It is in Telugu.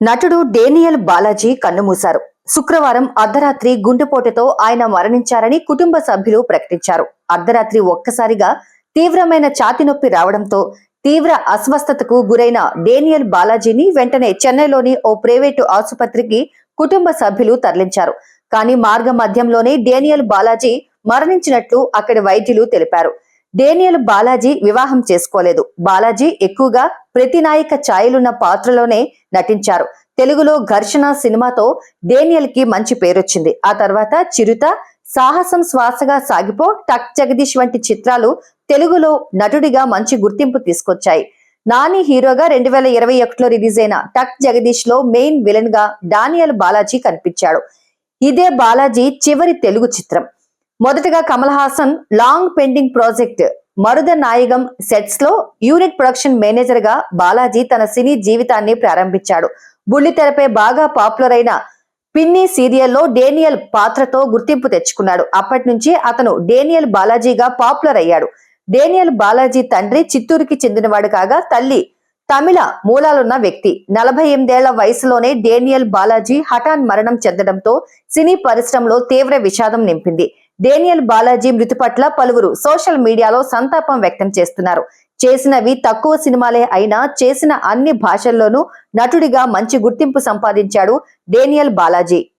నటుడు డేనియల్ బాలాజీ కన్నుమూశారు. శుక్రవారం అర్ధరాత్రి గుండెపోటుతో ఆయన మరణించారని కుటుంబ సభ్యులు ప్రకటించారు. అర్ధరాత్రి ఒక్కసారిగా తీవ్రమైన ఛాతీ నొప్పి రావడంతో తీవ్ర అస్వస్థతకు గురైన డేనియల్ బాలాజీని వెంటనే చెన్నైలోని ఓ ప్రైవేటు ఆసుపత్రికి కుటుంబ సభ్యులు తరలించారు. కానీ మార్గ మధ్యంలోనే డేనియల్ బాలాజీ మరణించినట్లు అక్కడి వైద్యులు తెలిపారు. డేనియల్ బాలాజీ వివాహం చేసుకోలేదు. బాలాజీ ఎక్కువగా ప్రతినాయక ఛాయలున్న పాత్రలోనే నటించారు. తెలుగులో ఘర్షణ సినిమాతో డేనియల్ కి మంచి పేరొచ్చింది. ఆ తర్వాత చిరుత, సాహసం శ్వాసగా సాగిపో, టక్ జగదీష్ వంటి చిత్రాలు తెలుగులో నటుడిగా మంచి గుర్తింపు తీసుకొచ్చాయి. నాని హీరోగా 2021లో రిలీజ్ అయిన టక్ జగదీష్ లో మెయిన్ విలన్ గా డానియల్ బాలాజీ కనిపించాడు. ఇదే బాలాజీ చివరి తెలుగు చిత్రం. మొదటగా Kamal Haasan long pending project Marudha Nayagam sets లో యూనిట్ ప్రొడక్షన్ మేనేజర్ గా బాలాజీ తన సినీ జీవితాన్ని ప్రారంభించాడు. బుల్లితెరపై బాగా పాపులర్ అయిన పిన్ని సీరియల్లో డేనియల్ పాత్రతో గుర్తింపు తెచ్చుకున్నాడు. అప్పటి నుంచి అతను డేనియల్ బాలాజీగా పాపులర్ అయ్యాడు. డేనియల్ బాలాజీ తండ్రి చిత్తూరుకి చెందినవాడు కాగా తల్లి తమిళ మూలాలున్న వ్యక్తి. 48 వయసులోనే డేనియల్ బాలాజీ హఠాన్ మరణం చెందడంతో సినీ పరిశ్రమలో తీవ్ర విషాదం నింపింది. డేనియల్ బాలాజీ మృతి పట్ల పలువురు సోషల్ మీడియాలో సంతాపం వ్యక్తం చేస్తున్నారు. చేసినవి తక్కువ సినిమాలే అయినా చేసిన అన్ని భాషల్లోనూ నటుడిగా మంచి గుర్తింపు సంపాదించాడు డేనియల్ బాలాజీ.